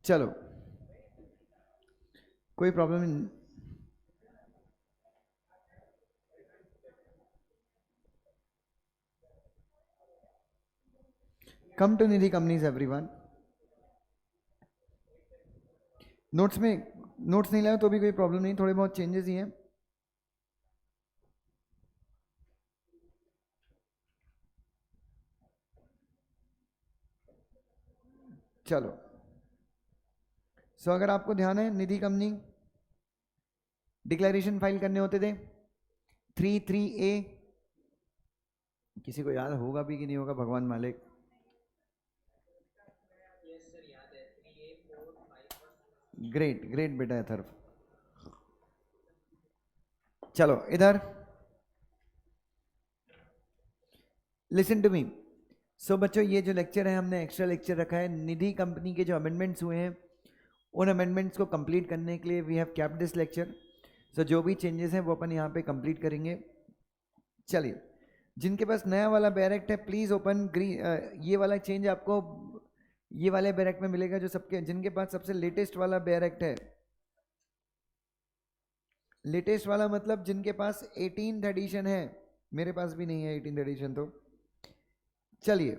चलो, कोई प्रॉब्लम नहीं। Come to Nidhi companies everyone. Notes में नोट्स नहीं लाए तो भी कोई प्रॉब्लम नहीं, थोड़े बहुत चेंजेस ही हैं। चलो, सो अगर आपको ध्यान है, निधि कंपनी डिक्लेरेशन फाइल करने होते थे 3(3)(a). किसी को याद होगा भी कि नहीं होगा, भगवान मालिक। ग्रेट ग्रेट बेटा अथर्व। चलो इधर लिसन टू मी। सो बच्चों, ये जो लेक्चर है हमने एक्स्ट्रा लेक्चर रखा है निधि कंपनी के जो अमेंडमेंट्स हुए हैं उन अमेंडमेंट्स को कंप्लीट करने के लिए we have kept this lecture. So जो भी चेंजेस हैं वो अपन यहाँ पे कंप्लीट करेंगे। चलिए, जिनके पास नया वाला बैरेक्ट है प्लीज ओपन ग्रीन। ये वाला चेंज आपको ये वाले बैरेक्ट में मिलेगा जो सबके जिनके पास सबसे लेटेस्ट वाला बैरेक्ट है। लेटेस्ट वाला मतलब जिनके पास 18th एडिशन है। मेरे पास भी नहीं है 18th एडिशन। तो चलिए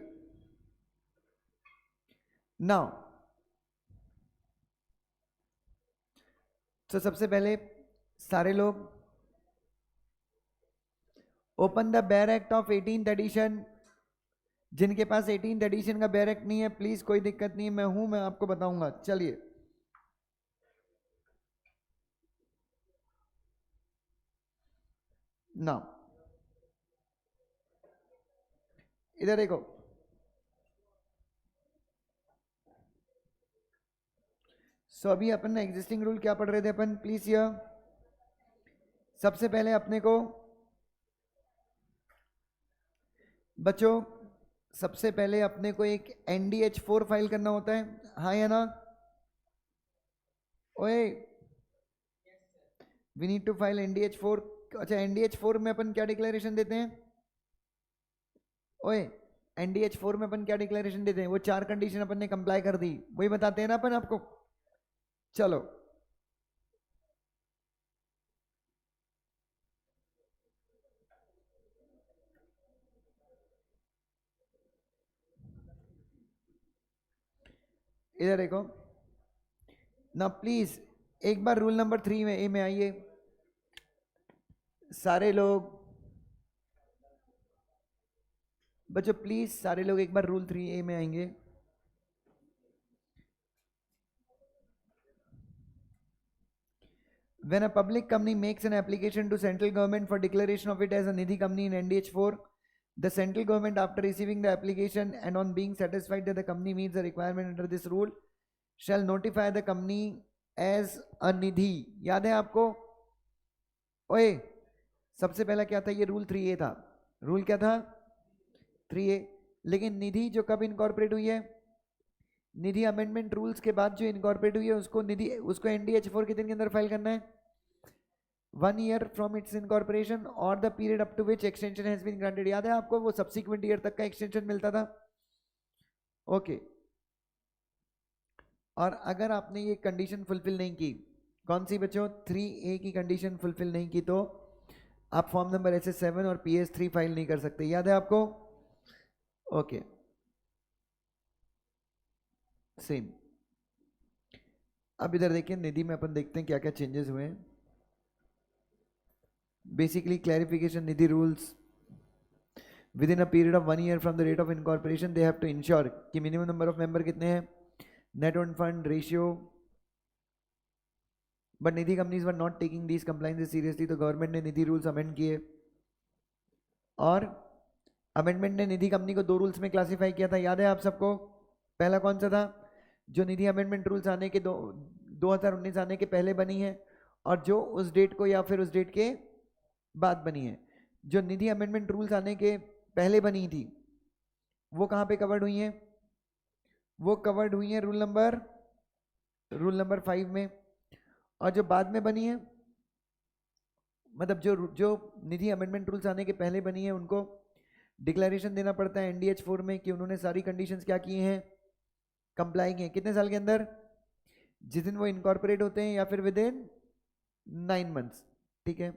नाउ, तो सबसे पहले सारे लोग open the bare act of 18th edition. जिनके पास 18th एडिशन का बैरेक्ट नहीं है प्लीज, कोई दिक्कत नहीं, मैं हूं, मैं आपको बताऊंगा। चलिए नाउ इधर देखो। सो अभी अपन ने एग्जिस्टिंग रूल क्या पढ़ रहे थे अपन, प्लीज ये सबसे पहले अपने को बच्चों, सबसे पहले अपने को एक NDH4 फाइल करना होता है, हाँ या ना? ओए, we need to file NDH4। अच्छा, NDH4 में अपन क्या डिक्लेरेशन देते हैं? ओए, NDH4 में अपन क्या डिक्लेरेशन देते हैं? वो 4 कंडीशन अपन ने कंप्लाई कर दी, वही बताते हैं ना अपन आपको। चलो इधर देखो ना, प्लीज एक बार रूल नंबर 3 में ए में आइए सारे लोग। बच्चों प्लीज सारे लोग एक बार रूल 3A में आएंगे। When a public company makes an application to central government for declaration of it as a Nidhi company in NDH4, the central government, after receiving the application and on being satisfied that the company meets the requirement under this rule, shall notify the company as a Nidhi। याद है आपको? ओए, सबसे पहला क्या था? ये rule 3A था। रूल क्या था? 3A। लेकिन निधि जो कब इनकॉर्पोरेट हुई है? निधि अमेंडमेंट रूल्स के बाद जो इनकॉर्पोरेट हुई है उसको NDH4 कितने के अंदर फाइल करना है? 1 year from its incorporation or the period up to which extension has been granted। याद है आपको? वो सब्सिक्वेंट ईयर तक का एक्सटेंशन मिलता था। ओके, और अगर आपने ये कंडीशन फुलफिल नहीं की, कौन सी बच्चों? 3A की कंडीशन फुलफिल नहीं की, तो आप फॉर्म नंबर SS7 और PS3 फाइल नहीं कर सकते। याद है आपको? Okay, same. अब इधर देखिए, निधि में अपन देखते हैं क्या क्या चेंजेस हुए हैं। Basically clarification, Nidhi rules within a period of 1 year from the date of incorporation they have to ensure कि मिनिमम नंबर ऑफ मेंबर कितने हैं, net own fund ratio. But Nidhi companies were not taking these compliances seriously, तो government ने Nidhi rules amend किए। और amendment ने निधि company को 2 rules में क्लासिफाई किया था, याद है आप सबको? पहला कौन सा था? जो निधि अमेंडमेंट रूल्स आने के 2019 आने के पहले बनी है, और जो उस डेट को या फिर उस डेट के बाद बनी है। जो निधि अमेंडमेंट रूल्स आने के पहले बनी थी वो कहाँ पे कवर्ड हुई हैं? वो कवर्ड हुई हैं रूल नंबर 5 में। और जो बाद में बनी है, मतलब जो निधि अमेंडमेंट रूल्स आने के पहले बनी है, उनको डिक्लेरेशन देना पड़ता है NDH4 में कि उन्होंने सारी कंडीशंस क्या की हैं? कंप्लाई किए। कितने साल के अंदर? जिस दिन वो इनकॉर्पोरेट होते हैं या फिर विद इन 9 मंथ्स, ठीक है।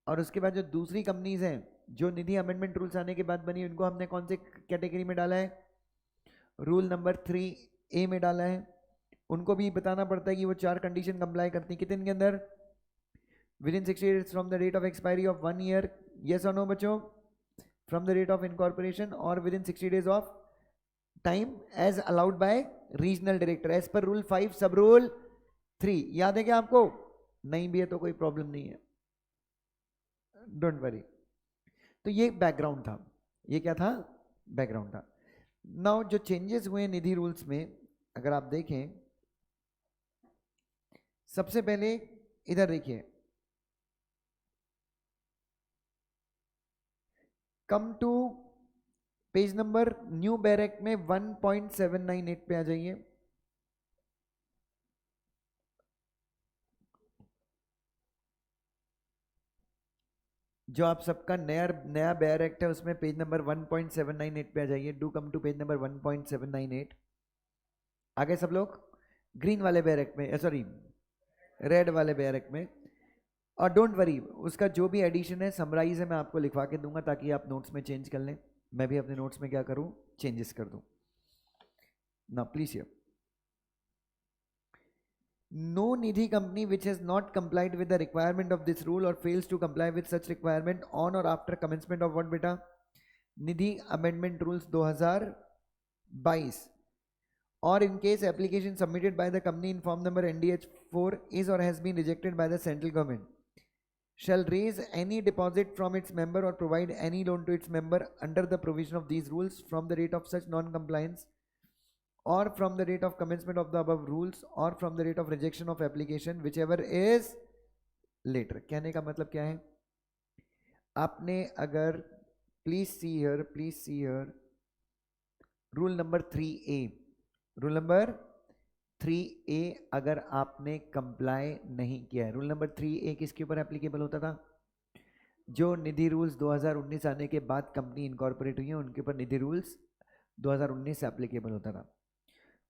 और उसके बाद जो दूसरी कंपनीज हैं जो निधि अमेंडमेंट रूल्स आने के बाद बनी, उनको हमने कौन से कैटेगरी में डाला है? रूल नंबर 3A में डाला है। उनको भी बताना पड़ता है कि वो 4 कंडीशन कंप्लाई करती है कितने के अंदर? Within 60 days from the date of expiry of 1 year, yes और नो बच्चों? From the date of incorporation और within 60 days of time as allowed by regional director as per rule 5 sub rule 3। याद है क्या आपको? नहीं भी है तो कोई प्रॉब्लम नहीं है, डोंट वरी। तो ये बैकग्राउंड था, ये क्या था? बैकग्राउंड था। नाउ जो चेंजेस हुए निधि रूल्स में अगर आप देखें, सबसे पहले इधर देखिए, come to page number new bare act में 1.798 पे आ जाइए। जो आप सबका नया नया बेयर एक्ट है उसमें पेज नंबर 1.798 पे आ जाइए। Do come to page number 1.798। आ गए सब लोग? ग्रीन वाले बेयर एक्ट में, सॉरी रेड वाले बेयर एक्ट में। और डोंट वरी, उसका जो भी एडिशन है समराइज है, मैं आपको लिखवा के दूंगा ताकि आप नोट्स में चेंज कर लें। मैं भी अपने नोट्स में क्या करूं, चेंजेस कर दूं ना। Please here, no Nidhi company which has not complied with the requirement of this rule or fails to comply with such requirement on or after commencement of what beta? Nidhi Amendment Rules 2022, or in case application submitted by the company in form number NDH4 is or has been rejected by the central government, shall raise any deposit from its member or provide any loan to its member under the provision of these rules from the date of such non-compliance or from the date of commencement of the above rules or from the date of rejection of application whichever is later। कहने का मतलब क्या है? आपने अगर please see here rule number 3A, rule number 3A अगर आपने comply नहीं किया है, रूल नंबर 3A किसके ऊपर एप्लीकेबल होता था? जो निधि रूल्स 2019 आने के बाद कंपनी इनकॉर्पोरेट हुई है उनके ऊपर निधि रूल्स 2019 से एप्लीकेबल होता था।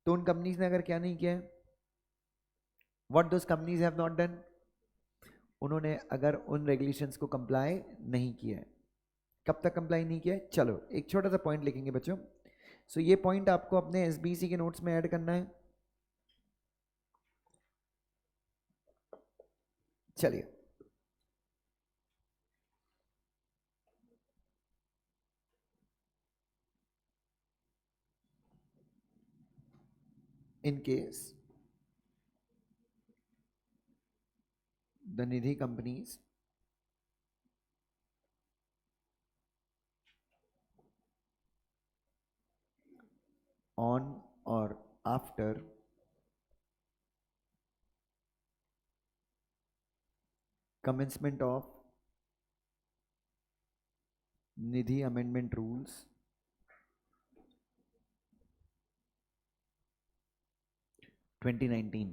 तो उन कंपनीज ने अगर क्या नहीं किया है, what those companies have not done, उन्होंने अगर उन रेगुलेशंस को कंप्लाई नहीं किया है। कब तक कंप्लाई नहीं किया है? चलो एक छोटा सा पॉइंट लिखेंगे बच्चों। सो ये पॉइंट आपको अपने एसबीसी के नोट्स में ऐड करना है। चलिए, in case the Nidhi companies on or after commencement of Nidhi amendment rules 2019,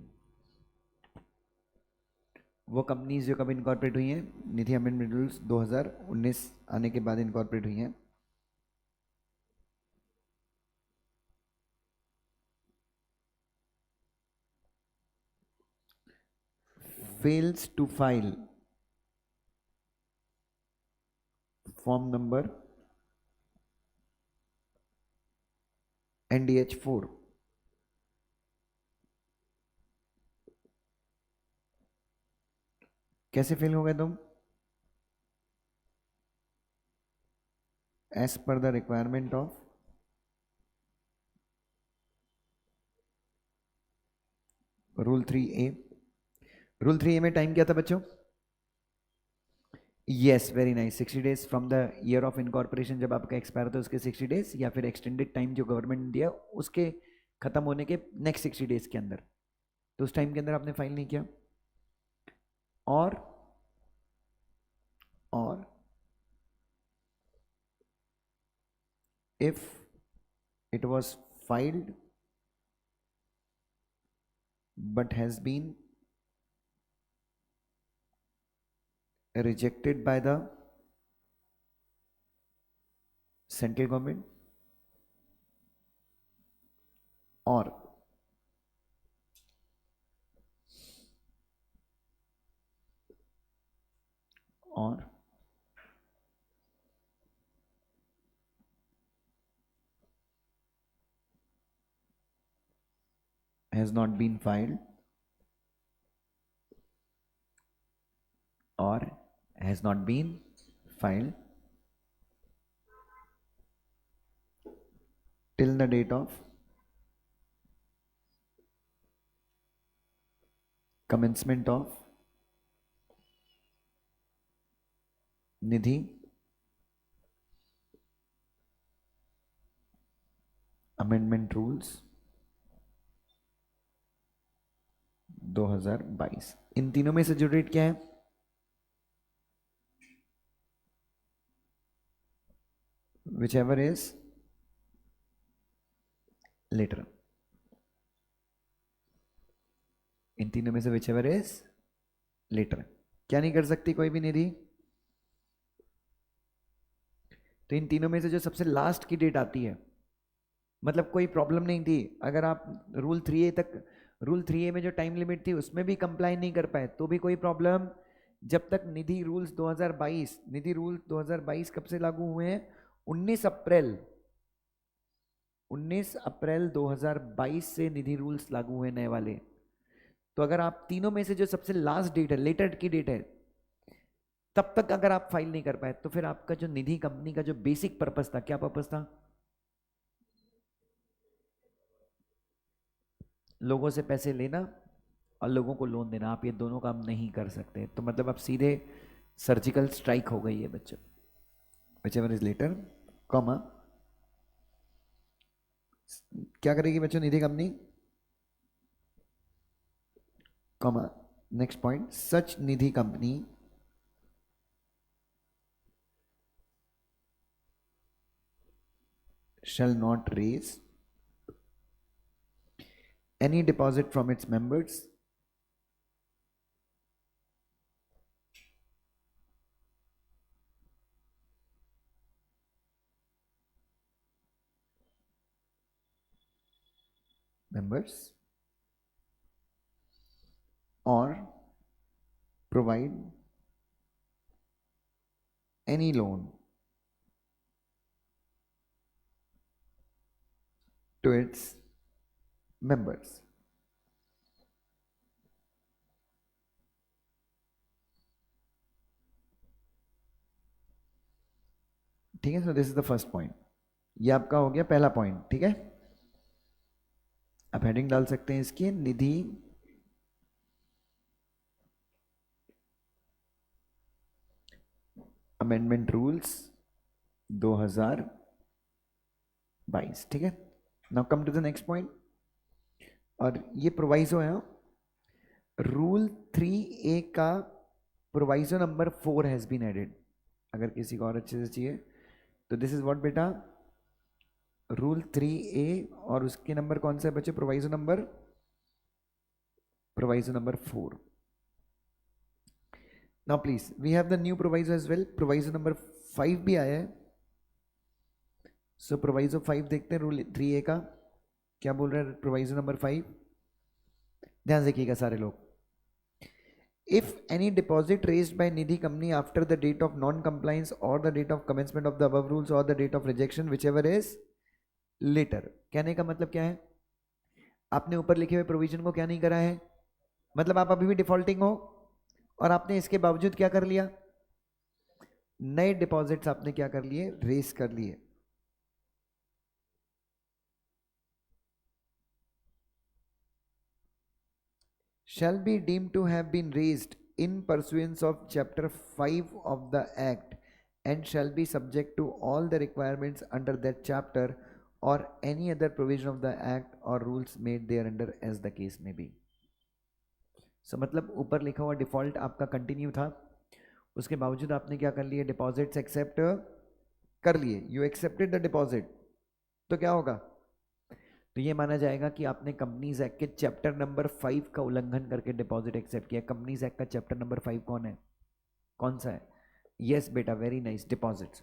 वो कंपनीज जो कब इनकॉर्पोरेट हुई हैं निधि अमेंडमेंट रूल्स 2019 आने के बाद इनकॉर्पोरेट हुई हैं, fails to file form number NDH4 कैसे फेल हो गए तुम? As per the requirement of rule 3A। Rule 3A में टाइम क्या था बच्चों? Yes, very nice, 60 days from the year of incorporation. जब आपका एक्सपायर होता है उसके 60 डेज या फिर एक्सटेंडेड टाइम जो गवर्नमेंट ने दिया उसके खत्म होने के नेक्स्ट 60 डेज के अंदर। तो उस टाइम के अंदर आपने फाइल नहीं किया। और if it was filed but has been rejected by the central government, or has not been filed or has not been filed till the date of commencement of Nidhi amendment rules 2022। इन तीनों में से जो date क्या है? whichever is later। इन तीनों में से whichever is later। क्या नहीं कर सकती कोई भी निधि? तो इन तीनों में से जो सबसे लास्ट की डेट आती है, मतलब कोई प्रॉब्लम नहीं थी, अगर आप रूल 3A तक, रूल 3A में जो टाइम लिमिट थी उसमें भी कंप्लाई नहीं कर पाए तो भी कोई प्रॉब्लम, जब तक निधि रूल्स 2022, निधि रूल्स 2022 कब से लागू हुए हैं? 19 अप्रैल 2022 से निधि रूल्स लागू हुए नए वाले। तो अगर आप तीनों में से जो सबसे लास्ट डेट है, लेटर की डेट है, तब तक अगर आप फाइल नहीं कर पाए तो फिर आपका जो निधि कंपनी का जो बेसिक पर्पस था, क्या पर्पस था? लोगों से पैसे लेना और लोगों को लोन देना। आप ये दोनों काम नहीं कर सकते, तो मतलब आप सीधे सर्जिकल स्ट्राइक हो गई है बच्चों। व्हिचएवर इज लेटर, कॉमा, क्या करेगी बच्चों Nidhi company? Comma, next point, such Nidhi company shall not raise any deposit from its members or provide any loan to its members। ठीक है, so this is the first point. ये आपका हो गया पहला पॉइंट। ठीक है, आप हेडिंग डाल सकते हैं इसकी, निधि अमेंडमेंट रूल्स 2022। ठीक है, now come to the next point, और ये प्रोवाइजो है रूल 3A का proviso number 4 has been added. अगर किसी को और अच्छे से चाहिए तो दिस इज व्हाट बेटा, रूल 3A, और उसके नंबर कौन सा है बच्चे? Proviso number 4। Now please we have the new proviso as well, proviso number 5 भी आया है। सो प्रोवाइजो 5 देखते हैं रूल 3A का क्या बोल रहा है। प्रोवाइजो नंबर 5, ध्यान से देखिएगा सारे लोग। If any deposit raised by Nidhi company after the date of non-compliance or the date of commencement of the above rules or the date of rejection, whichever is later, कहने का मतलब क्या है? आपने ऊपर लिखे हुए प्रोविजन को क्या नहीं करा है, मतलब आप अभी भी डिफॉल्टिंग हो और आपने इसके बावजूद क्या कर लिया? नए डिपॉजिट्स आपने क्या कर लिए? रेस कर लिए। shall be deemed to have been raised in pursuance of chapter 5 of the act and shall be subject to all the requirements under that chapter or any other provision of the act or rules made thereunder as the case may be। so मतलब ऊपर लिखा हुआ default आपका continue था, उसके बावजूद आपने क्या कर लिए? डिपॉजिट्स एक्सेप्ट कर लिए, यू एक्सेप्टेड द डिपॉजिट, तो क्या होगा? तो ये माना जाएगा कि आपने कंपनीज एक्ट के चैप्टर नंबर 5 का उल्लंघन करके डिपॉजिट एक्सेप्ट किया। कंपनीज एक्ट का चैप्टर नंबर 5 कौन है? कौन सा है? यस बेटा, वेरी नाइस, डिपॉजिट्स।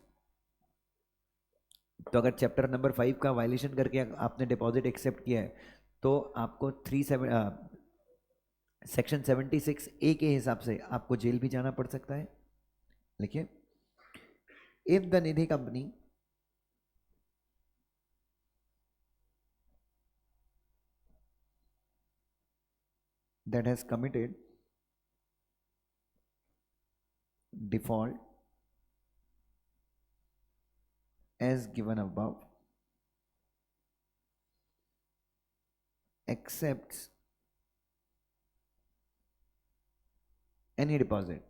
तो अगर चैप्टर नंबर 5 का वायलेशन करके आपने डिपॉजिट एक्सेप्ट किया है तो आपको सेक्शन 76A के हिसाब से आपको जेल भी जाना पड़ सकता है। लिखिए, if the Nidhi company that has committed default as given above accepts any deposit.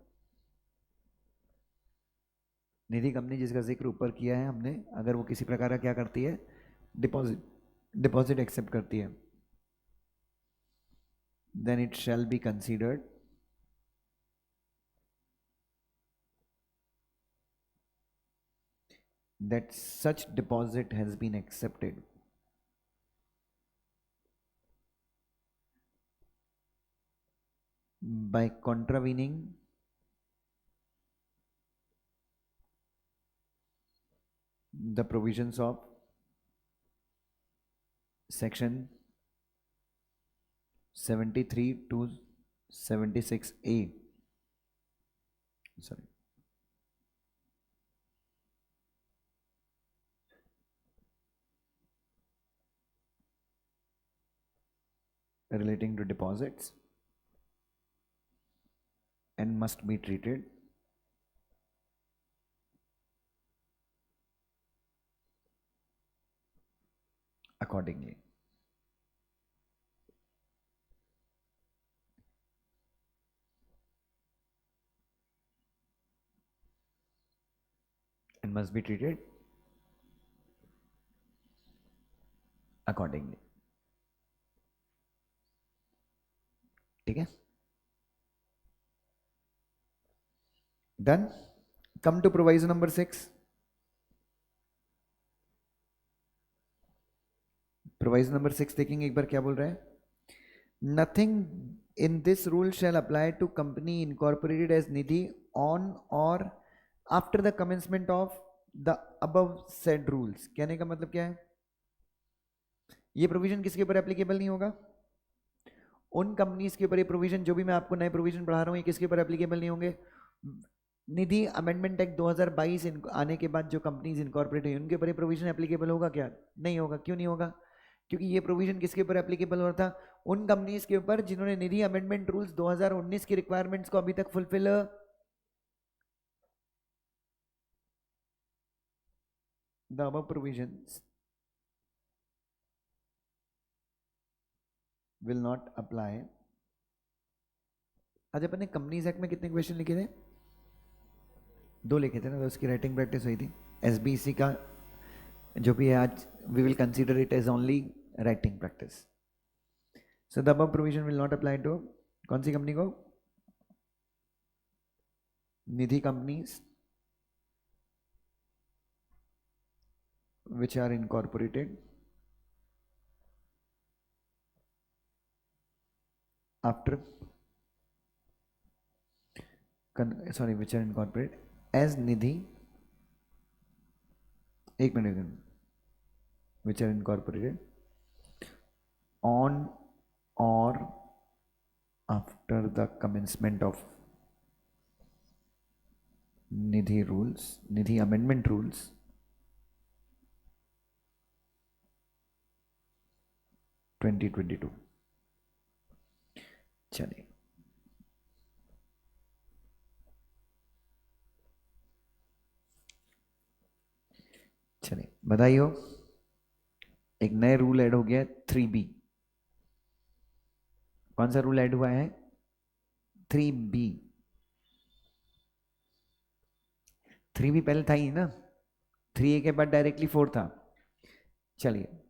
Nidhi company जिसका जिक्र ऊपर किया है हमने, अगर वो किसी प्रकार का क्या करती है, डिपॉजिट एक्सेप्ट करती है, then it shall be considered that such deposit has been accepted by contravening the provisions of section 73 to 76A. Sorry. Relating to deposits and must be treated accordingly. And must be treated accordingly. ठीक है? Done. Come to proviso number 6. Proviso number 6 देखेंगे एक बार क्या बोल रहा है. Nothing in this rule shall apply to company incorporated as Nidhi on or after the commencement of the above said rules. कहने का मतलब क्या है, ये प्रोविजन किसके ऊपर एप्लीकेबल नहीं होगा, उन कंपनीज के ऊपर. ये प्रोविजन जो भी मैं आपको नए प्रोविजन पढ़ा रहा हूँ, ये किसके ऊपर एप्लीकेबल नहीं होंगे. निधि अमेंडमेंट एक्ट 2022 आने के बाद जो कंपनीज इनकॉर्पोरेट हुई उनके ऊपर ये प्रोविजन एप्लीकेबल होगा क्या, नहीं होगा. क्यों नहीं होगा, क्योंकि ये प्रोविजन किसके ऊपर एप्लीकेबल हो रहा था, उन कंपनीज के ऊपर जिन्होंने निधि अमेंडमेंट रूल्स 2019 की रिक्वायरमेंट्स को अभी तक fulfil the above provisions will not apply. आज अपन ने कंपनीज एक्ट में कितने क्वेश्चन लिखे थे, 2 लिखे थे ना, तो उसकी राइटिंग प्रैक्टिस हुई थी. एसबीसी का जो भी है आज we will consider it as only writing practice. So the above provision will not apply to कौन सी कंपनी को, Nidhi companies which are incorporated after which are incorporated as Nidhi, एक minute, which are incorporated on or after the commencement of Nidhi rules, Nidhi amendment rules 2022. चलिए चलिए बधाई हो, एक नए रूल ऐड हो गया 3B. कौन सा रूल ऐड हुआ है, 3B. 3B पहले था ही ना, 3A के बाद डायरेक्टली 4 था. चलिए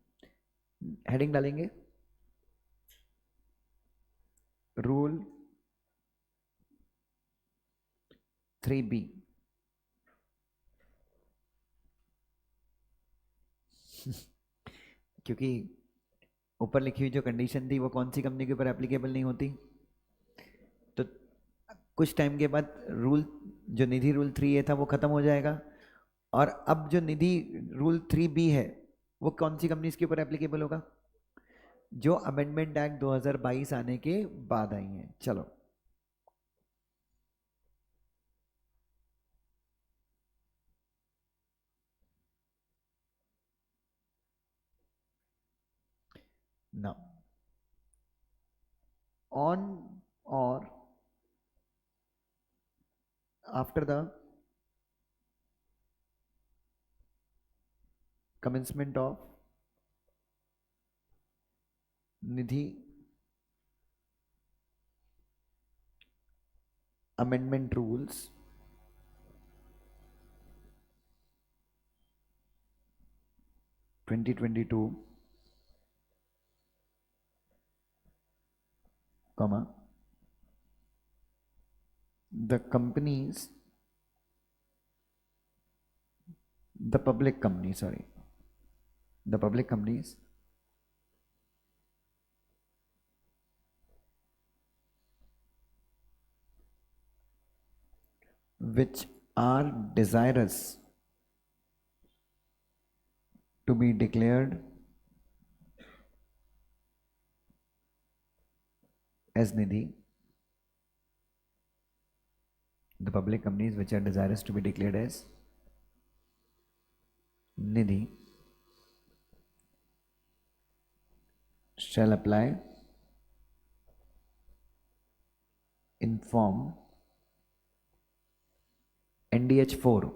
हेडिंग डालेंगे, रूल 3B. क्योंकि ऊपर लिखी हुई जो कंडीशन थी वो कौन सी कंपनी के ऊपर एप्लीकेबल नहीं होती, तो कुछ टाइम के बाद रूल जो निधि रूल 3A था वो खत्म हो जाएगा, और अब जो निधि रूल 3B है वो कौन सी कंपनीज के ऊपर एप्लीकेबल होगा, जो अमेंडमेंट एक्ट 2022 आने के बाद आई हैं. चलो ना, on or after the commencement of Nidhi Amendment Rules 2022, comma, the companies, the public companies, sorry, the public companies which are desirous to be declared as Nidhi, the public companies which are desirous to be declared as Nidhi shall apply in form NDH4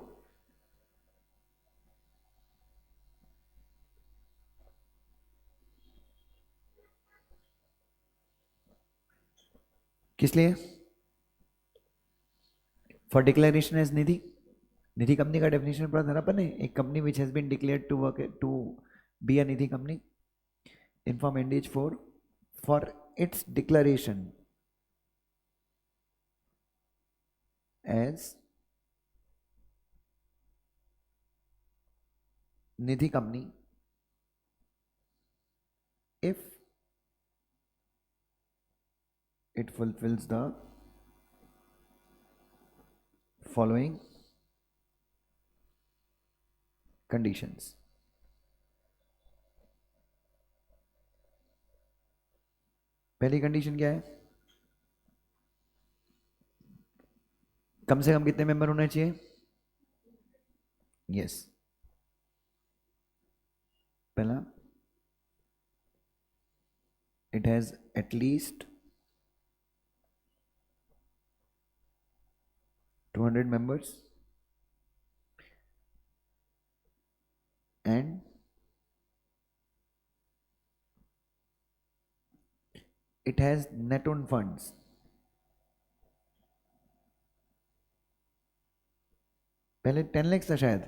किस लिए? For declaration as Nidhi. Nidhi company का definition पढ़ा था ना अपन ने. एक company which has been declared to work to be a Nidhi company in form NDH4 for its declaration as Nidhi company if it fulfills the following conditions. पहली कंडीशन क्या है? कम से कम कितने मेंबर होने चाहिए? यस, पहला it has at least 200 members and it has net own funds पहले 10 lakhs था शायद.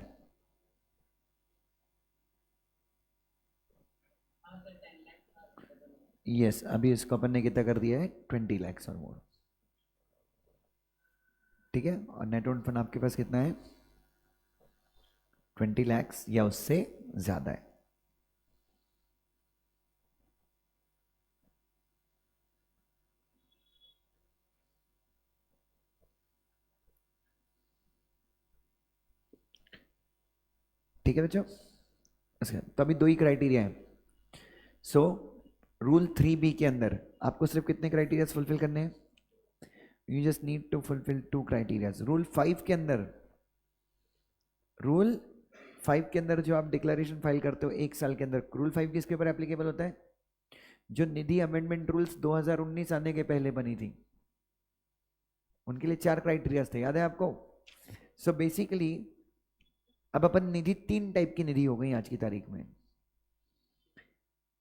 यस, अभी इसको अपन ने कितना कर दिया है? 20 lakhs और मोर. ठीक है, और नेट ओन फंड आपके पास कितना है? 20 lakhs या उससे ज्यादा है. ठीक है बच्चों. अच्छा, तो अभी दो ही क्राइटेरिया है. सो रूल 3B के अंदर आपको सिर्फ कितने क्राइटेरिया फुलफिल करने हैं? You just need to fulfil 2 criteria. Rule 5 के अंदर जो आप डिक्लेरेशन फाइल करते हो 1 साल के अंदर, रूल 5 किसके ऊपर एप्लीकेबल होता है? जो निधि अमेंडमेंट रूल्स 2019 आने के पहले बनी थी, उनके लिए 4 क्राइटेरिया थे, याद है आपको? सो बेसिकली अब अपन निधि 3 टाइप की निधि हो गई आज की तारीख में.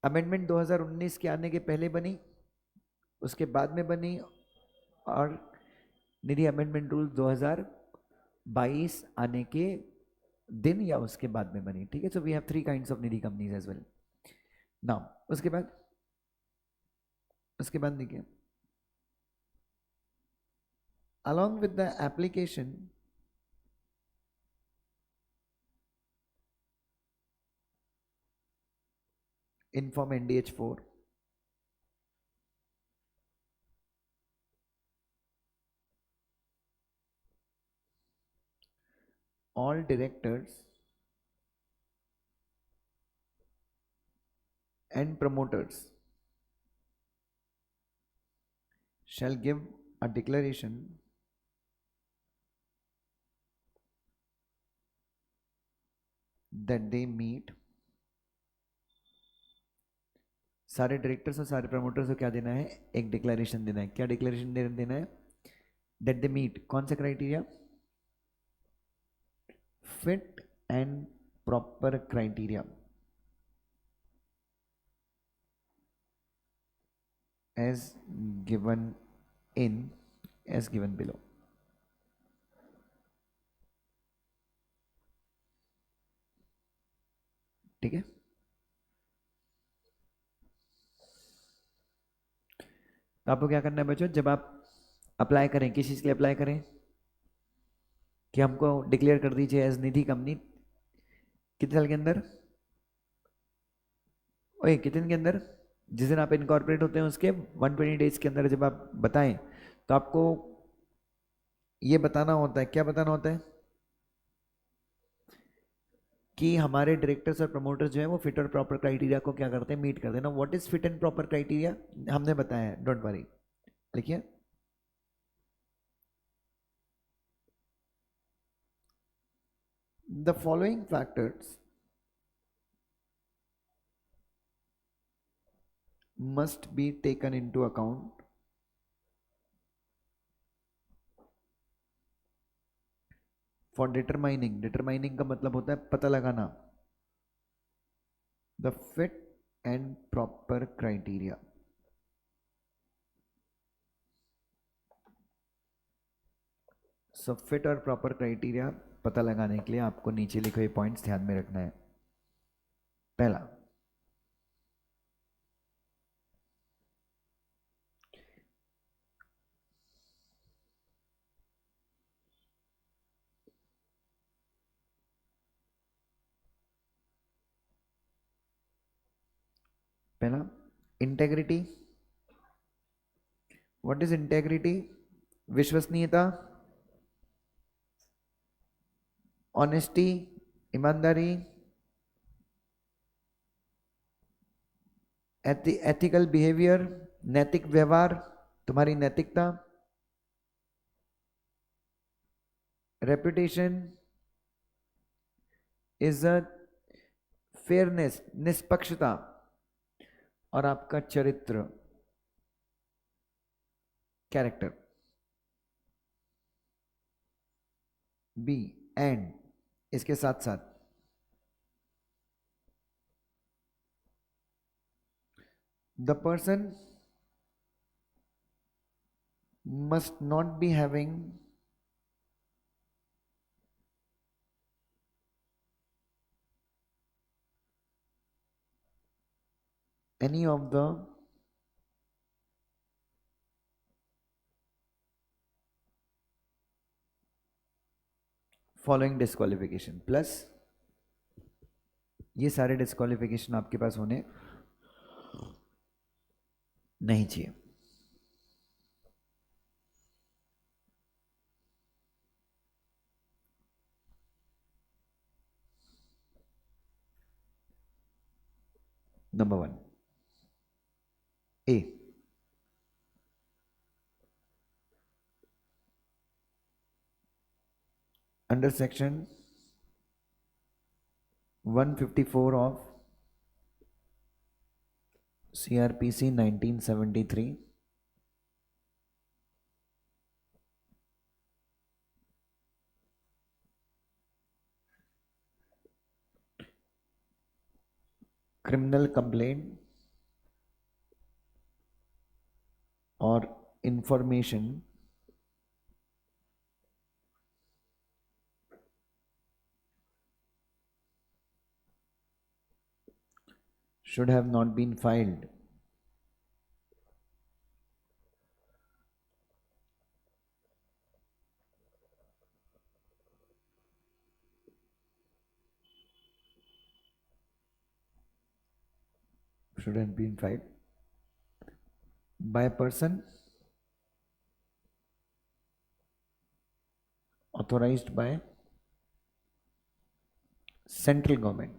अमेंडमेंट 2019 के आने के पहले बनी, उसके बाद में बनी, और निधि अमेंडमेंट रूल 2022 आने के दिन या उसके बाद में बनी. ठीक है, so we have 3 kinds of Nidhi companies as well. Now उसके बाद देखिए, along with the application in form NDH4, all directors and promoters shall give a declaration that they meet सारे डायरेक्टर्स और सारे प्रमोटर्स को क्या देना है, एक डिक्लेरेशन देना है. क्या डिक्लेरेशन देना है? दैट दे मीट कौन सा criteria? Fit and proper criteria as given as given below. ठीक है. तो आपको क्या करना है बच्चों, जब आप अप्लाई करें, किस चीज के लिए अप्लाई करें, कि हमको डिक्लेयर कर दीजिए एज निधि कंपनी कितने साल के अंदर, ओए कितने दिन के अंदर, जिस दिन आप इनकॉर्पोरेट होते हैं उसके 120 डेज के अंदर जब आप बताएं, तो आपको ये बताना होता है. क्या बताना होता है? कि हमारे डायरेक्टर्स और प्रमोटर्स जो है वो फिट और प्रॉपर क्राइटेरिया को क्या करते हैं, मीट करते हैं ना. What is fit and proper criteria हमने बताया है, डोंट वरी. लिखिए. The following factors must be taken into account for determining का मतलब होता है पता लगाना, the fit and proper criteria. So fit और proper criteria पता लगाने के लिए आपको नीचे लिखे हुए पॉइंट्स ध्यान में रखना है. पहला, इंटेग्रिटी. What is integrity? विश्वसनीयता, ऑनेस्टी, ईमानदारी, एथिकल बिहेवियर, नैतिक व्यवहार, तुम्हारी नैतिकता, रेपुटेशन, इज्जत, फेयरनेस, निष्पक्षता, और आपका चरित्र, कैरेक्टर. बी एंड इसके साथ साथ the person must not be having any of the following disqualification. Plus ये सारे डिस्क्वालिफिकेशन आपके पास होने नहीं चाहिए. Number 1 A, under section 154 of CRPC 1973, criminal complaint or information should have not been filed by a person authorized by central government,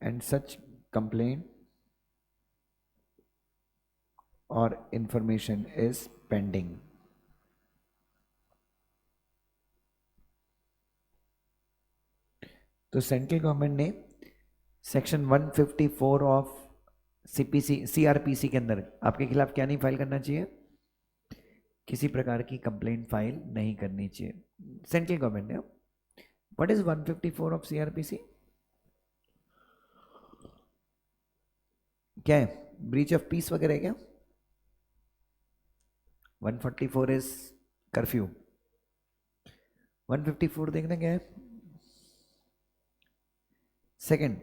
and such complaint or information is pending. तो central government ने section 154 of CPC CrPC के अंदर आपके खिलाफ क्या नहीं file करना चाहिए, किसी प्रकार की कंप्लेंट फाइल नहीं करनी चाहिए सेंट्रल गवर्नमेंट ने। What is 154 of CrPC? क्या है, ब्रीच ऑफ पीस वगैरह है क्या? 144 इज कर्फ्यू। 154 देखना क्या है। Second,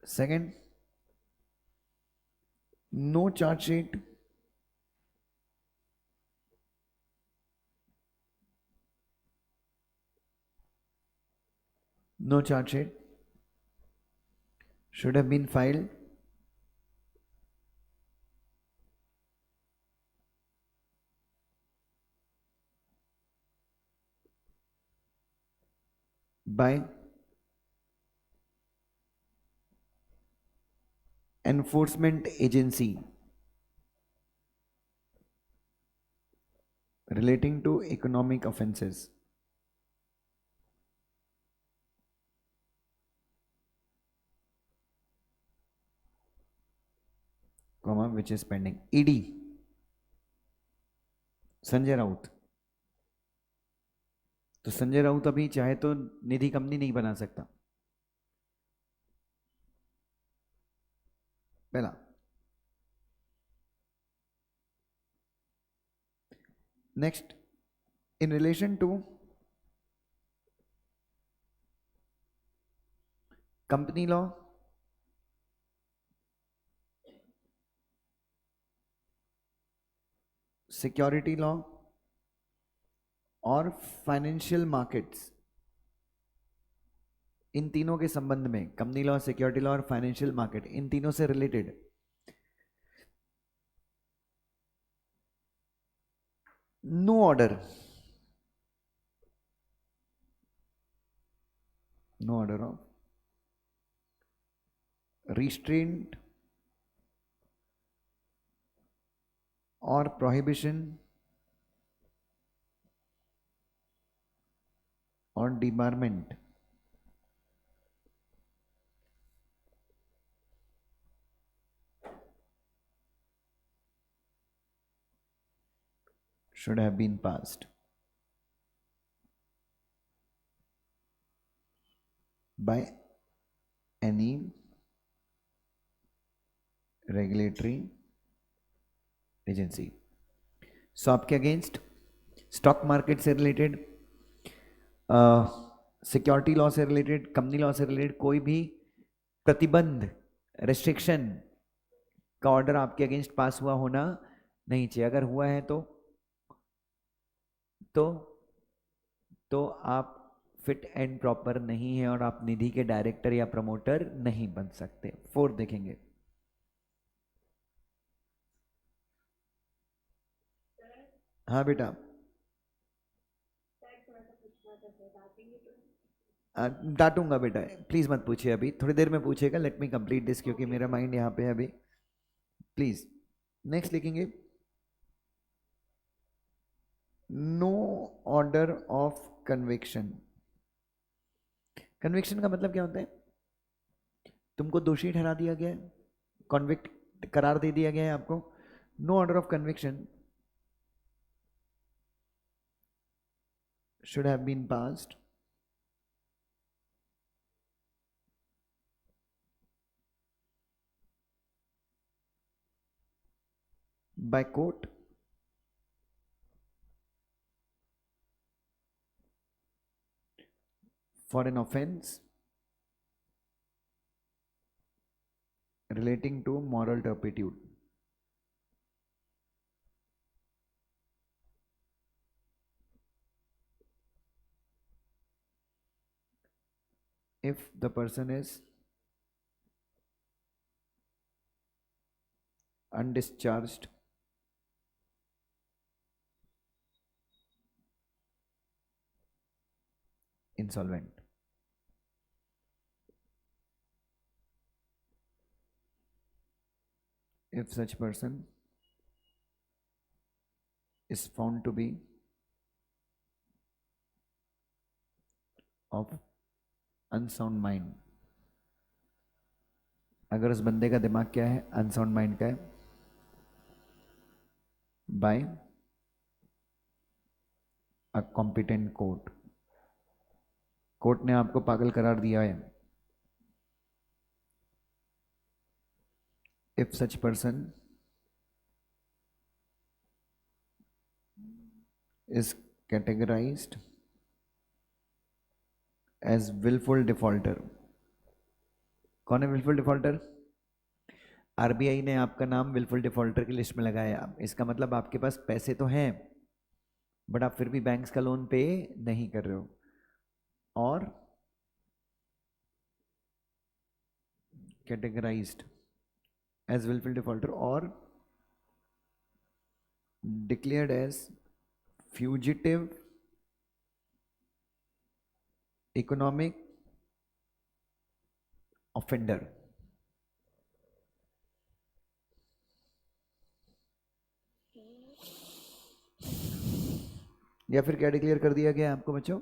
second, no charge sheet no charge sheet should have been filed by enforcement agency relating to economic offences, comma, which is pending. ED Sanjay Raut. तो संजय राउत अभी चाहे तो निधि कंपनी नहीं बना सकता, पहला। Next, in relation to company law, security law और financial markets, इन तीनों के संबंध में, कंपनी लॉ, सिक्योरिटी लॉ और फाइनेंशियल मार्केट, इन तीनों से related no order, no order of restraint or prohibition or debarment should have been passed by any regulatory agency. So आपके अगेंस्ट स्टॉक मार्केट से रिलेटेड, सिक्योरिटी लॉ से related, company law से related कोई भी प्रतिबंध, रेस्ट्रिक्शन का order आपके against पास हुआ होना नहीं चाहिए। अगर हुआ है तो तो आप फिट एंड प्रॉपर नहीं है और आप निधि के डायरेक्टर या प्रमोटर नहीं बन सकते। फोर्थ देखेंगे। हाँ बेटा, डांटूंगा बेटा, प्लीज मत पूछिए, अभी थोड़ी देर में पूछेगा। लेट मी कंप्लीट दिस, क्योंकि मेरा माइंड यहाँ पे है अभी। प्लीज नेक्स्ट लिखेंगे, no order of conviction. Conviction का मतलब क्या होता है? तुमको दोषी ठहरा दिया गया है, कॉन्विक्ट करार दे दिया गया है आपको। No order of conviction should have been passed by court for an offense relating to moral turpitude. If the person is undischarged, insolvent. If such person is found to be of unsound mind. अगर उस बंदे का दिमाग क्या है, unsound mind का है, by a competent court, court ने आपको पागल करार दिया है. If such person is categorized as willful defaulter. कौन है willful defaulter? आरबीआई ने आपका नाम willful defaulter की लिस्ट में लगाया. इसका मतलब आपके पास पैसे तो हैं बट आप फिर भी बैंक्स का लोन पे नहीं कर रहे हो, और categorized as willful defaulter or declared as fugitive economic offender. या फिर क्या डिक्लेयर कर दिया गया आपको बच्चों?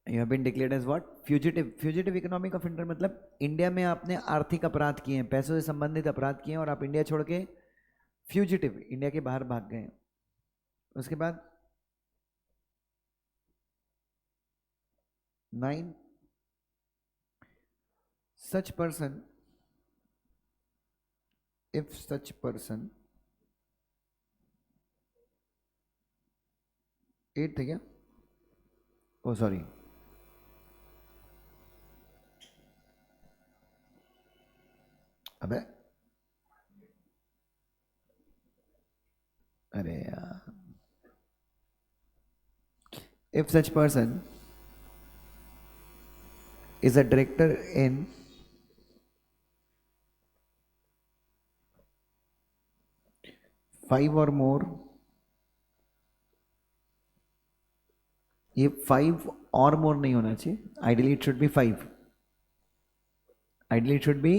You have been declared as what? Fugitive. Fugitive economic offender मतलब इंडिया में आपने आर्थिक अपराध किए हैं, पैसों से संबंधित अपराध किए हैं और आप इंडिया छोड़ के फ्यूजिटिव, इंडिया के बाहर भाग गए. उसके बाद 9, such person, if such person, 8 थे क्या? ओ सॉरी, अबे अरे यार. If such person is a director in five or more, ये 5 और मोर नहीं होना चाहिए, ideally it should be 5, ideally it should be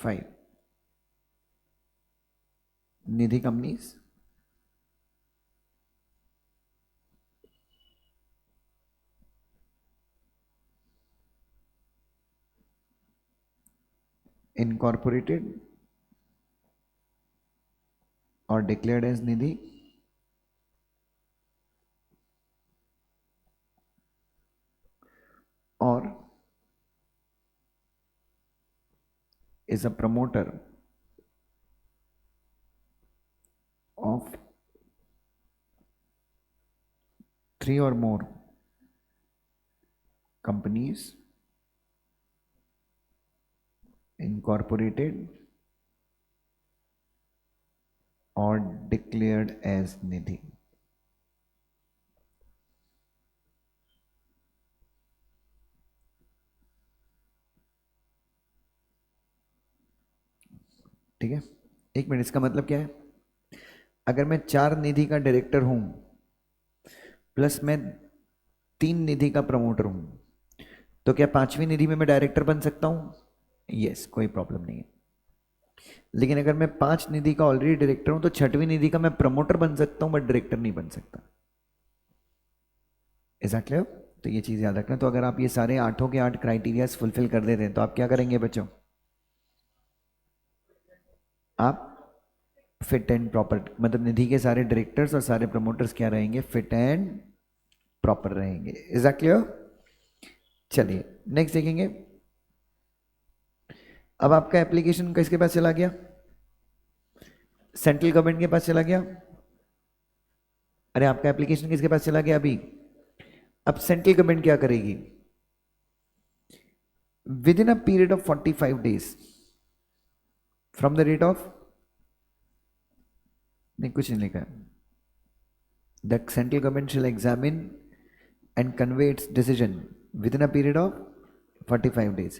5 Nidhi companies incorporated or declared as nidhi or is a promoter of 3 or more companies incorporated or declared as nidhi. ठीक है, एक minute, इसका मतलब क्या है? अगर मैं 4 निधि का डायरेक्टर हूं प्लस मैं 3 निधि का प्रमोटर हूं, तो क्या 5वीं निधि में मैं डायरेक्टर बन सकता हूं? यस, कोई प्रॉब्लम नहीं है. लेकिन अगर मैं 5 निधि का ऑलरेडी डायरेक्टर हूं तो 6वीं निधि का मैं प्रमोटर बन सकता हूं बट डायरेक्टर नहीं बन सकता. एग्जैक्टली. तो ये चीज याद रखना. तो अगर आप ये सारे 8 के 8 क्राइटेरियाज फुलफिल कर देते हैं तो आप क्या करेंगे बच्चों? आप फिट एंड प्रॉपर, मतलब निधि के सारे डायरेक्टर्स और सारे प्रमोटर्स क्या रहेंगे? फिट एंड प्रॉपर रहेंगे. एग्जैक्टली. चलिए नेक्स्ट देखेंगे. अब आपका एप्लीकेशन किसके पास चला गया? सेंट्रल गवर्नमेंट के पास चला गया. अरे आपका एप्लीकेशन किसके पास चला गया अभी? अब सेंट्रल गवर्नमेंट क्या करेगी? With in a period of 45 days from the rate of, नहीं कुछ नहीं लिखा है. The central government shell examine and convey it's decision with in a period of 45 days.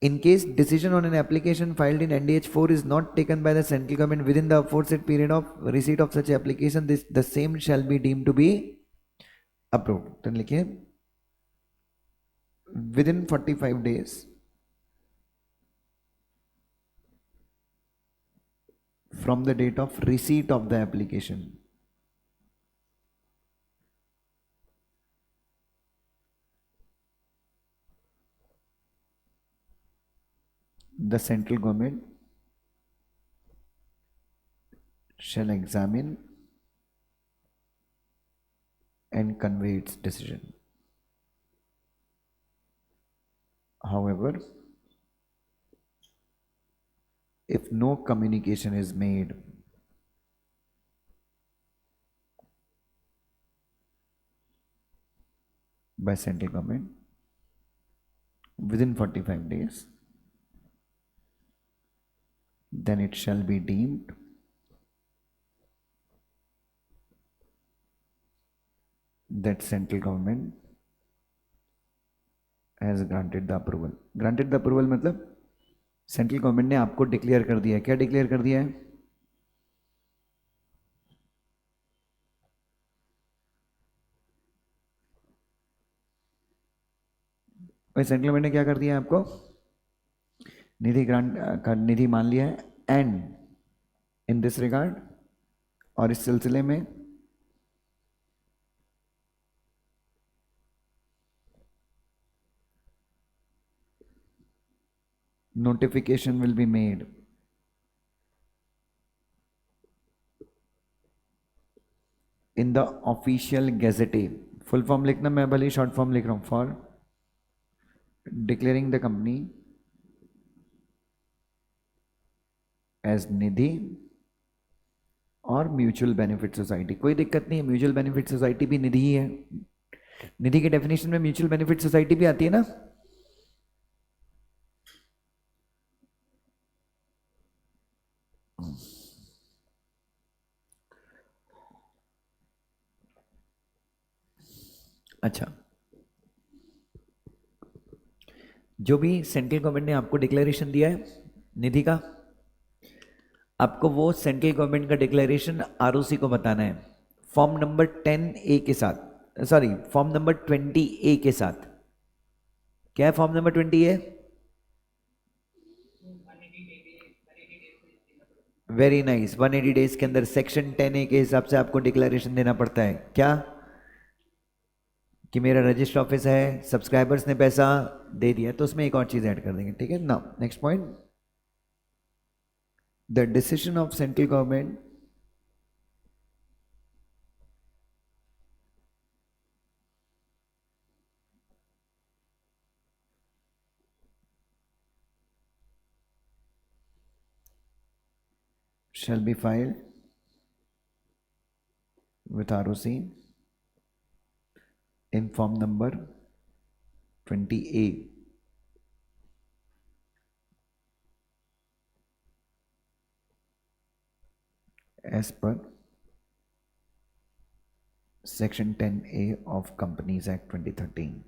In case decision on an application filed in NDH4 is not taken by the central government within the aforesaid period of receipt of such application, the same shall be deemed to be approved. तो लिखिए within 45 days from the date of receipt of the application. The central government shall examine and convey its decision. However, if no communication is made by central government within 45 days, then it shall be deemed that central government has granted the approval. Granted the approval मतलब central government ने आपको declare कर दिया है. क्या declare कर दिया है? भाई सेंट्रल गवर्नमेंट ने क्या कर दिया है आपको? निधि ग्रांट का निधि मान लिया है. एंड इन दिस रिगार्ड, और इस सिलसिले में notification will be made in the official gazette. Full form लिखना, मैं भले शॉर्ट फॉर्म लिख रहा हूं. For declaring the company as Nidhi or mutual benefit society. कोई दिक्कत नहीं है, म्यूचुअल बेनिफिट सोसाइटी भी निधि ही है. निधि के डेफिनेशन में म्यूचुअल बेनिफिट सोसाइटी भी आती है ना. अच्छा, जो भी सेंट्रल गवर्नमेंट ने आपको डिक्लेरेशन दिया है निधि का, आपको वो सेंट्रल गवर्नमेंट का डिक्लेरेशन आरओसी को बताना है फॉर्म नंबर 10A के साथ. सॉरी, फॉर्म नंबर 20A के साथ. क्या है form number 20A? Very nice. 180 days के अंदर सेक्शन 10A के हिसाब से आपको डिक्लेरेशन देना पड़ता है. क्या? कि मेरा रजिस्टर ऑफिस है, सब्सक्राइबर्स ने पैसा दे दिया, तो उसमें एक और चीज ऐड कर देंगे. ठीक है ना. Next point, the decision of central government shall be filed with ROC in form number 20A as per section 10A of Companies Act 2013.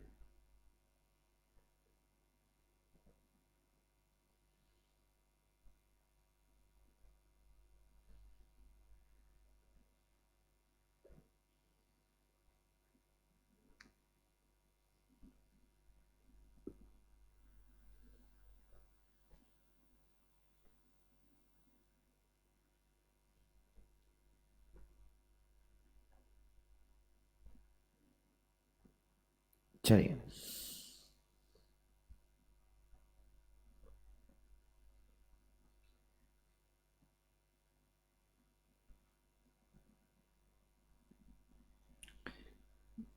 चलिए,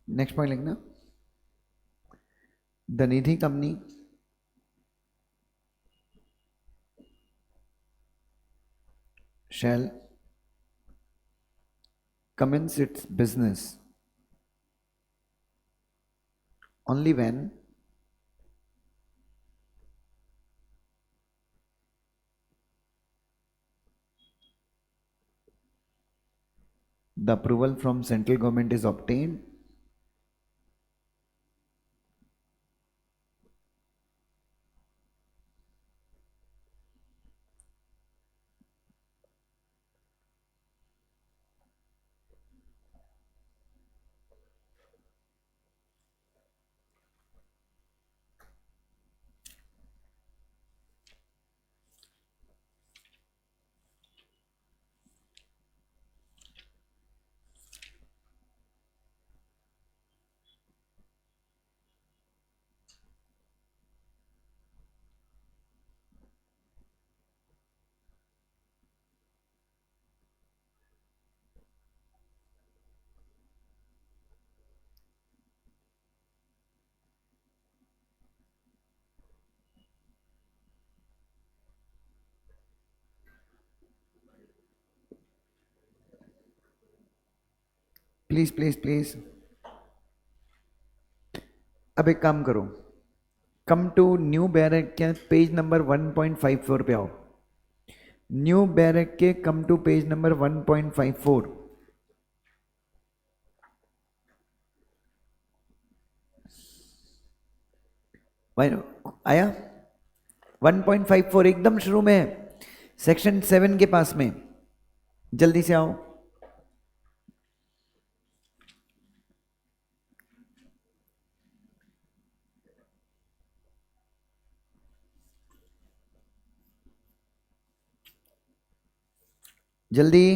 नेक्स्ट पॉइंट लिखना. The Nidhi company shall commence its business only when the approval from central government is obtained please please please. अब एक काम करो, come to new barrack के page number 1.54 पे आओ। New barrack के कम टू पेज नंबर 1.54। आया 1.54 एकदम शुरू में है, सेक्शन 7 के पास में। जल्दी से आओ। जल्दी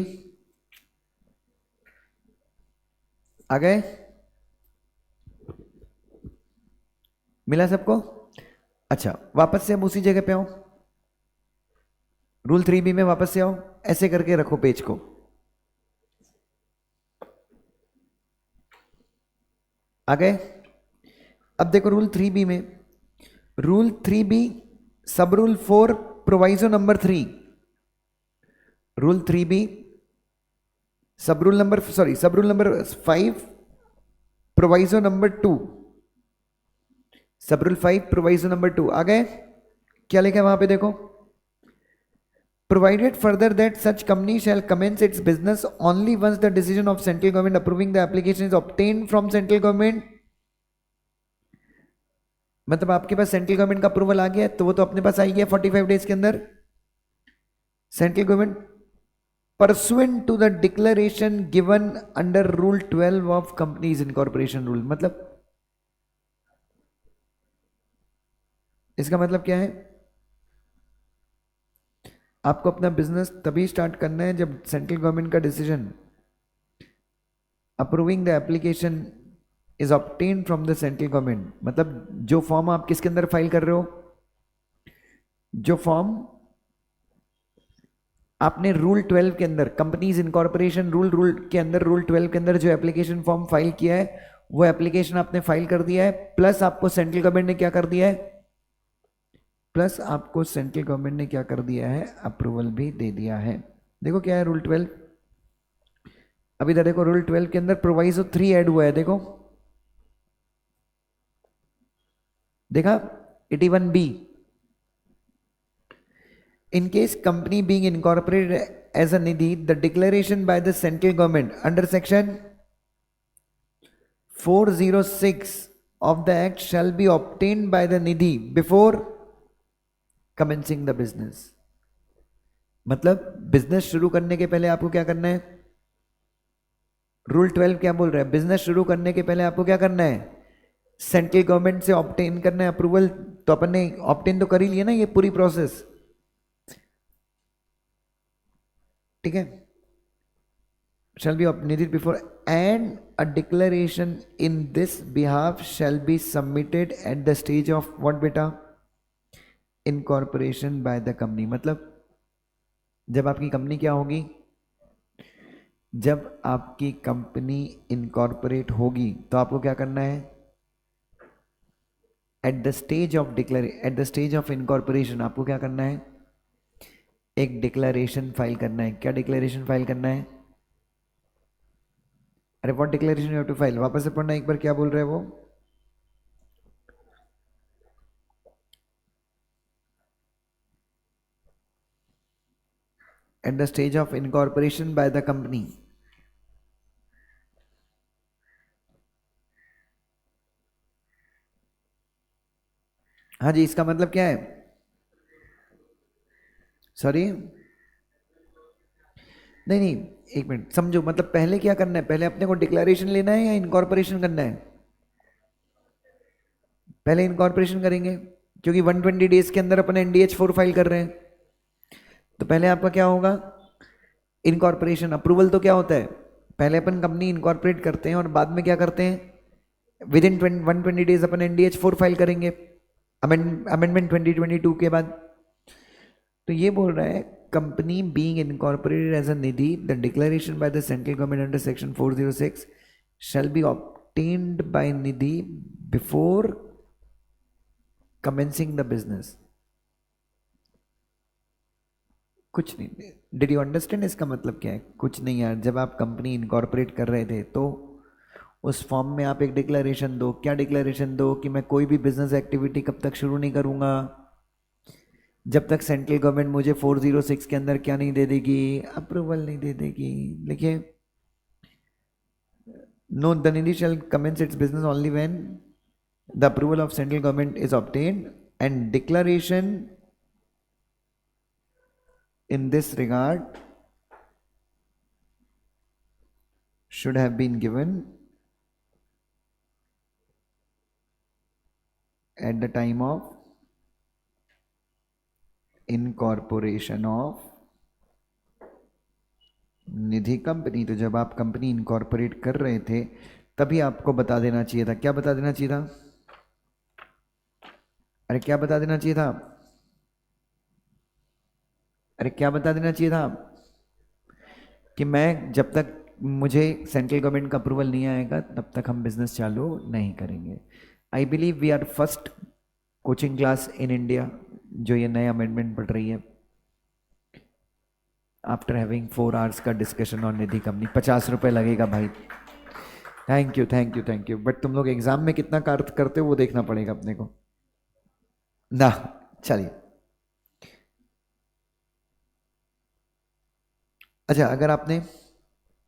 आ गए? मिला सबको? अच्छा, वापस से अब उसी जगह पे आओ, रूल 3B में वापस से आओ, ऐसे करके रखो पेज को। आ गए? अब देखो रूल 3B में, रूल 3B सब rule 4 proviso number 3, rule 3B सब रूल नंबर 5 प्रोवाइजो नंबर 2, सब रूल 5 प्रोवाइजो नंबर 2। आ गए? क्या लिखा है वहां पे देखो, provided further that such company shall commence its business only once the decision of central government approving the application is obtained from central government। मतलब आपके पास सेंट्रल गवर्नमेंट का अप्रूवल आ गया तो वो तो अपने पास आ गया 45 डेज के अंदर। Central government pursuant to the declaration given under rule 12 of companies incorporation rule. मतलब इसका मतलब क्या है, आपको अपना बिजनेस तभी स्टार्ट करना है जब सेंट्रल गवर्नमेंट का decision approving the application is obtained from the central government. मतलब जो फॉर्म आप किसके अंदर फाइल कर रहे हो, जो फॉर्म आपने रूल 12 के अंदर, कंपनीज इनकॉर्पोरेशन रूल के अंदर, रूल 12 के अंदर जो एप्लीकेशन फॉर्म फाइल किया है वो एप्लीकेशन आपने फाइल कर दिया है, प्लस आपको सेंट्रल गवर्नमेंट ने क्या कर दिया है, प्लस आपको सेंट्रल गवर्नमेंट ने क्या कर दिया है, अप्रूवल भी दे दिया है। देखो क्या है रूल 12, अभी इधर देखो रूल 12 के अंदर प्रोवाइजो 3 ऐड हुआ है, देखो देखा 81B। In case company being incorporated as a nidhi, the declaration by the central government under section 406 of the act shall be obtained by the nidhi before commencing the business। मतलब business शुरू करने के पहले आपको क्या करना है, rule 12 क्या बोल रहा है, बिजनेस शुरू करने के पहले आपको क्या करना है, सेंट्रल गवर्नमेंट से ऑब्टेन करना है अप्रूवल। तो अपन ने ऑब्टेन तो कर ही लिया ना ये पूरी प्रोसेस, ठीक है। shall be obtained before and a declaration in this behalf shall be submitted at the stage of what बेटा, incorporation by the company। मतलब जब आपकी कंपनी क्या होगी, जब आपकी कंपनी इनकॉर्पोरेट होगी तो आपको क्या करना है, at the stage of incorporation आपको क्या करना है, एक डिक्लेरेशन फाइल करना है। क्या डिक्लेरेशन फाइल करना है, अरे what declaration you have to file, वापस से पढ़ना एक बार क्या बोल रहे हैं वो। At the stage of incorporation by the company. हाँ जी, इसका मतलब क्या है, सॉरी नहीं नहीं एक मिनट समझो, मतलब पहले क्या करना है, पहले अपने को डिक्लेरेशन लेना है या इनकॉर्पोरेशन करना है, पहले इनकॉर्पोरेशन करेंगे क्योंकि 120 डेज के अंदर अपन NDH4 फाइल कर रहे हैं। तो पहले आपका क्या होगा, इनकॉर्पोरेशन अप्रूवल। तो क्या होता है, पहले अपन कंपनी इनकॉर्पोरेट करते हैं और बाद में क्या करते हैं, विद इन 120 डेज अपन NDH4 फाइल करेंगे अमेंडमेंट 2022 के बाद। तो ये बोल रहा है company being incorporated as a Nidhi, the declaration by the central government under section 406 shall be obtained by Nidhi before commencing the business. कुछ नहीं, डिड यू अंडरस्टैंड इसका मतलब क्या है, कुछ नहीं यार। जब आप कंपनी इनकॉर्पोरेट कर रहे थे तो उस फॉर्म में आप एक डिक्लेरेशन दो। क्या डिक्लेरेशन दो? कि मैं कोई भी बिजनेस एक्टिविटी कब तक शुरू नहीं करूंगा जब तक सेंट्रल गवर्नमेंट मुझे 406 के अंदर क्या नहीं दे देगी, अप्रूवल नहीं दे देगी। लिखिए, no, the Nidhi shall commence its business only when the approval of central government is obtained and declaration in this regard should have been given at the time of incorporation of Nidhi company. तो जब आप company incorporate कर रहे थे तभी आपको बता देना चाहिए था। क्या बता देना चाहिए था? अरे क्या बता देना चाहिए था? अरे क्या बता देना चाहिए था? कि मैं जब तक मुझे सेंट्रल गवर्नमेंट का अप्रूवल नहीं आएगा तब तक हम बिजनेस चालू नहीं करेंगे। I believe we are first coaching class in India जो ये नया अमेंडमेंट पढ़ रही है आफ्टर हैविंग 4 आवर्स का डिस्कशन ऑन निधि कंपनी। 50 रुपये लगेगा भाई। Thank you thank you thank you. But तुम लोग एग्जाम में कितना कार्य करते हो वो देखना पड़ेगा अपने को ना। चलिए, अच्छा, अगर आपने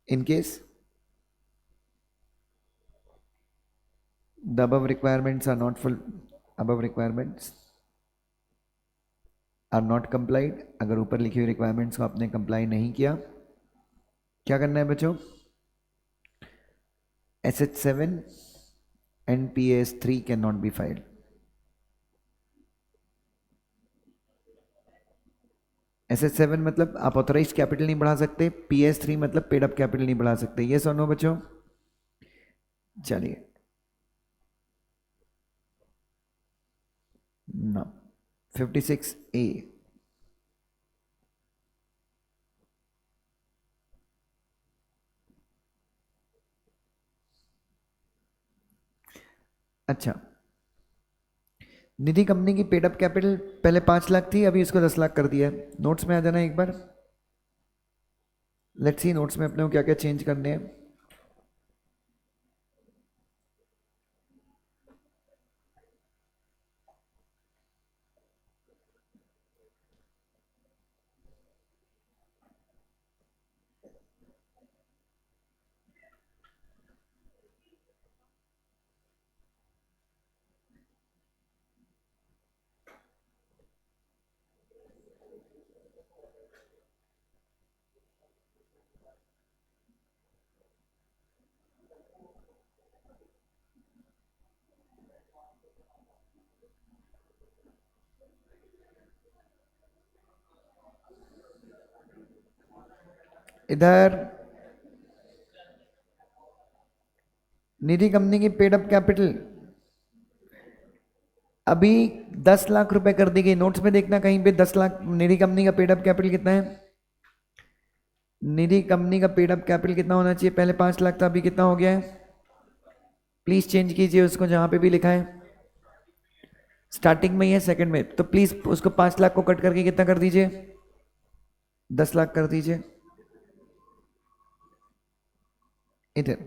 in case the above requirements are not full, above requirements are not complied, अगर ऊपर लिखी हुई रिक्वायरमेंट्स को आपने कंप्लाई नहीं किया, क्या करना है बच्चों? SH7 and PS3 cannot be filed. SH7 मतलब आप ऑथराइज्ड कैपिटल नहीं बढ़ा सकते, PS3 मतलब पेड अप कैपिटल नहीं बढ़ा सकते। ये सुनो बच्चों, चलिए ना 56A। अच्छा, निधि कंपनी की पेड अप कैपिटल पहले 5 लाख थी, अभी इसको 10 लाख कर दिया है। नोट्स में आ जाना एक बार। लेट्स सी नोट्स में अपने को क्या क्या चेंज करने हैं। इधर निधि कंपनी की पेड अप कैपिटल अभी 10 लाख रुपए कर दी गई। नोट्स में देखना कहीं पे 10 लाख। निधि कंपनी का पेड अप कैपिटल कितना है? निधि कंपनी का पेड अप कैपिटल कितना होना चाहिए? पहले 5 लाख था, अभी कितना हो गया है? प्लीज चेंज कीजिए उसको जहां पे भी लिखा है। स्टार्टिंग में ही है, सेकंड में, तो प्लीज उसको 5 लाख को कट करके कितना कर दीजिए? 10 लाख कर दीजिए। इधर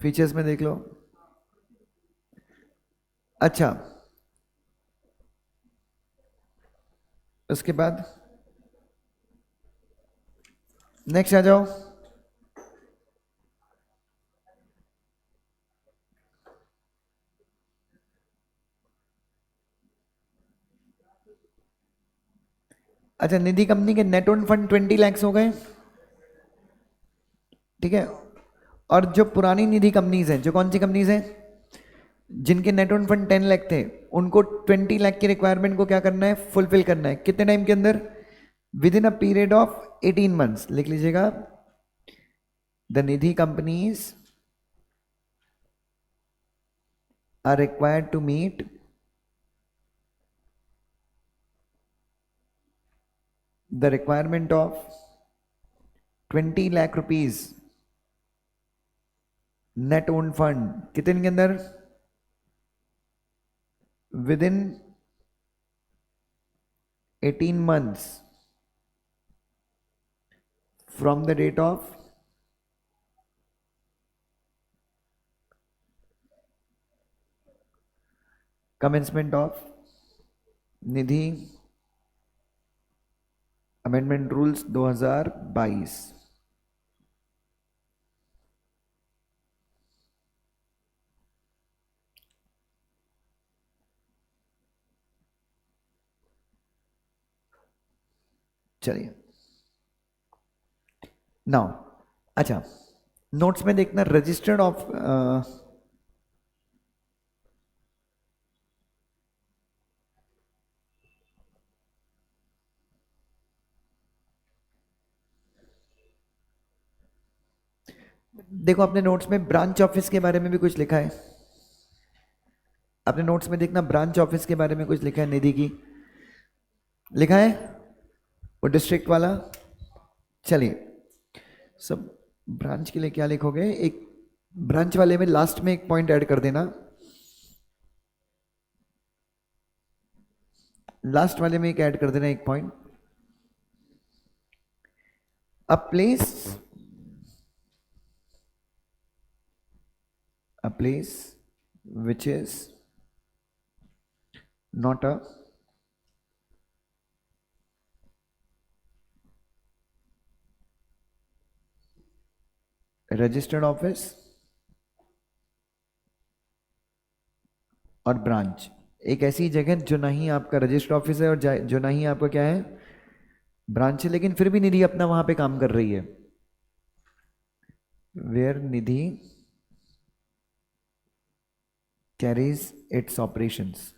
फीचर्स में देख लो। अच्छा, उसके बाद नेक्स्ट आ जाओ। अच्छा, निधि कंपनी के नेट ओन फंड 20 लैक्स हो गए, ठीक है। और जो पुरानी निधि कंपनीज हैं, जो कौन सी कंपनीज हैं जिनके नेट ओन फंड 10 लाख थे, उनको 20 लाख की रिक्वायरमेंट को क्या करना है? फुलफिल करना है। कितने टाइम के अंदर? Within a period of 18 months. लिख लीजिएगा, the Nidhi companies are required to meet the requirement of 20 lakh rupees net own fund कितने के अंदर? Within 18 months from the date of commencement of Nidhi amendment rules 2022। चलिए now, अच्छा notes में देखना registered of देखो अपने नोट्स में ब्रांच ऑफिस के बारे में भी कुछ लिखा है। अपने नोट्स में देखना ब्रांच ऑफिस के बारे में कुछ लिखा है, निधि की लिखा है वो डिस्ट्रिक्ट वाला। चलिए सब ब्रांच के लिए क्या लिखोगे, एक ब्रांच वाले में लास्ट में एक पॉइंट ऐड कर देना, लास्ट वाले में एक ऐड कर देना एक point, a place which is not a registered office और ब्रांच, एक ऐसी जगह जो ना ही आपका रजिस्टर्ड ऑफिस है और जो ना ही आपका क्या है ब्रांच है, लेकिन फिर भी निधि अपना वहां पे काम कर रही है। Where Nidhi carries its operations,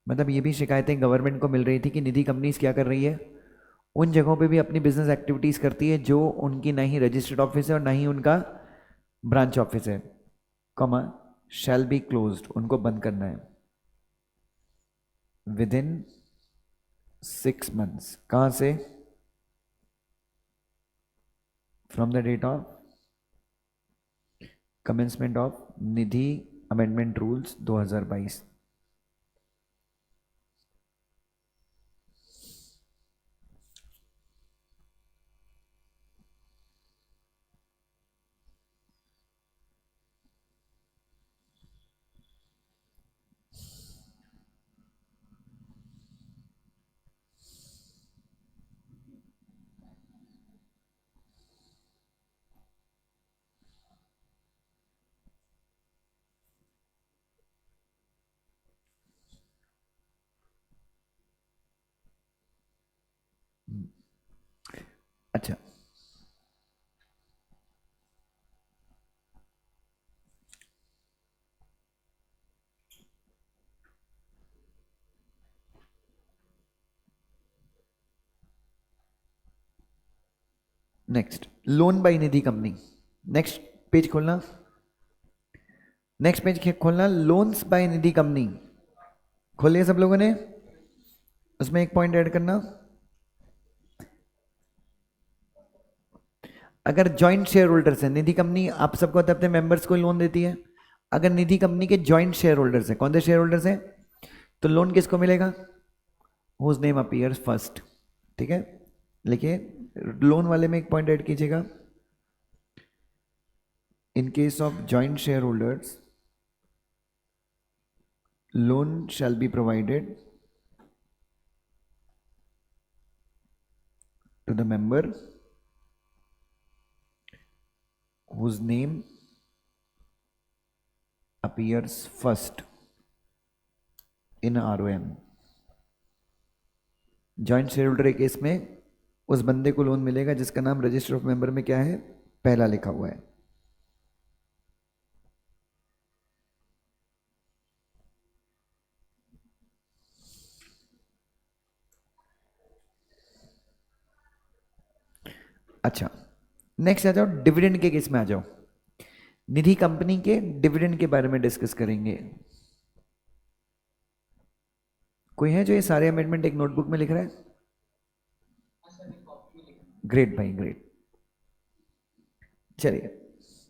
मतलब ये भी शिकायतें गवर्नमेंट को मिल रही थी कि निधि कंपनीज क्या कर रही है, उन जगहों पे भी अपनी बिजनेस एक्टिविटीज करती है जो उनकी ना ही रजिस्टर्ड ऑफिस है और ना ही उनका ब्रांच ऑफिस है, कॉमा शैल बी क्लोज्ड, उनको बंद करना है विद इन 6 months। कहां से, from the date of commencement of Nidhi amendment rules 2022। अच्छा next, loan by Nidhi company, next page खोलना, नेक्स्ट पेज खोलना, लोन्स बाय निधि कंपनी खोल लिया सब लोगों ने, उसमें एक पॉइंट ऐड करना, अगर जॉइंट शेयर होल्डर्स है निधि कंपनी, आप सबको अपने मेंबर्स को लोन देती है, अगर निधि कंपनी के जॉइंट शेयर होल्डर्स है, कौन से शेयर होल्डर्स हैं, तो लोन किसको मिलेगा, हुज नेम अपीयर्स फर्स्ट, ठीक है। लिखिए लोन वाले में एक पॉइंट ऐड कीजिएगा, in case of joint share holders loan shall be provided to the member whose name appears first in ROM। Joint share holder के केस में उस बंदे को लोन मिलेगा जिसका नाम रजिस्टर ऑफ मेंबर में क्या है, पहला लिखा हुआ है। अच्छा नेक्स्ट आ जाओ, डिविडेंड के केस में आ जाओ, निधि कंपनी के डिविडेंड के बारे में डिस्कस करेंगे। कोई है जो ये सारे अमेंडमेंट एक नोटबुक में लिख रहा है? ग्रेट भाई ग्रेट। चलिए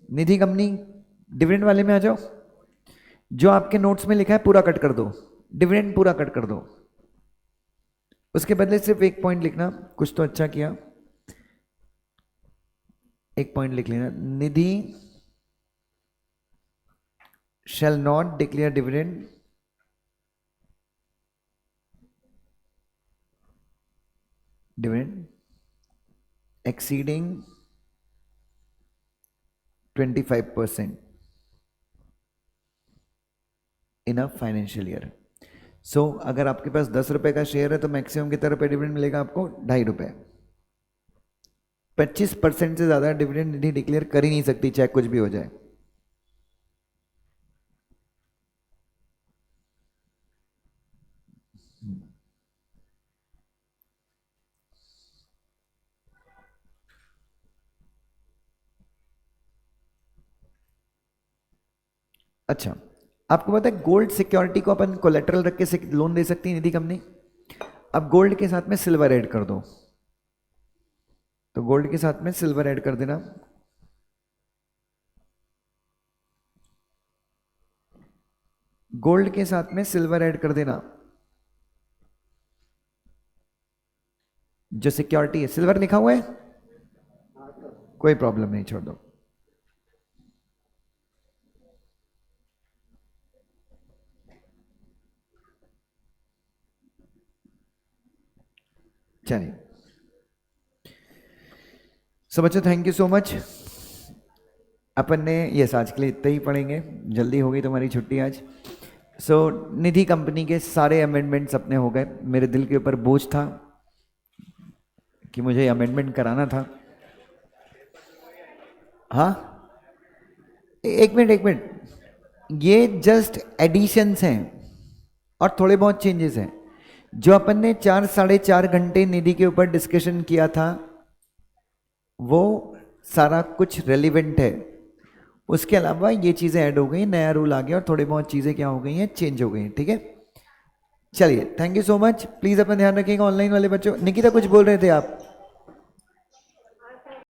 निधि कंपनी डिविडेंड वाले में आ जाओ, जो आपके नोट्स में लिखा है पूरा कट कर दो, डिविडेंड पूरा कट कर दो, उसके बदले सिर्फ एक पॉइंट लिखना, कुछ तो अच्छा किया, एक पॉइंट लिख लेना, Nidhi shall not declare dividend exceeding 25% in a financial year. So अगर आपके पास 10 रुपए का शेयर है तो मैक्सिमम कितना रुपए डिविडेंड मिलेगा आपको? 2.5 रुपए। 25% से ज्यादा डिविडेंड निधि डिक्लेयर कर ही नहीं सकती, चाहे कुछ भी हो जाए। अच्छा, आपको पता है गोल्ड सिक्योरिटी को अपन कोलेटरल रख के लोन दे सकती है निधि कंपनी। अब गोल्ड के साथ में सिल्वर ऐड कर दो, तो गोल्ड के साथ में सिल्वर ऐड कर देना। गोल्ड के साथ में सिल्वर ऐड कर देना, जो सिक्योरिटी है सिल्वर लिखा हुआ है, कोई प्रॉब्लम नहीं, छोड़ दो। चलिए सो बच्चों, थैंक यू सो मच। अपन ने यस आज के लिए इतना ही पढ़ेंगे, जल्दी हो गई तुम्हारी छुट्टी आज। सो निधि कंपनी के सारे अमेंडमेंट्स अपने हो गए। मेरे दिल के ऊपर बोझ था कि मुझे अमेंडमेंट कराना था। हाँ, एक मिनट, ये जस्ट एडिशंस हैं और थोड़े बहुत चेंजेस हैं। जो अपन ने 4-4.5 घंटे निधि के ऊपर डिस्कशन किया था वो सारा कुछ रेलिवेंट है। उसके अलावा ये चीज़ें ऐड हो गई, नया रूल आ गया और थोड़ी बहुत चीज़ें क्या हो गई हैं, चेंज हो गई हैं। ठीक है, चलिए thank you so much. Please अपना ध्यान रखिएगा ऑनलाइन वाले बच्चों। निकिता कुछ बोल रहे थे आप?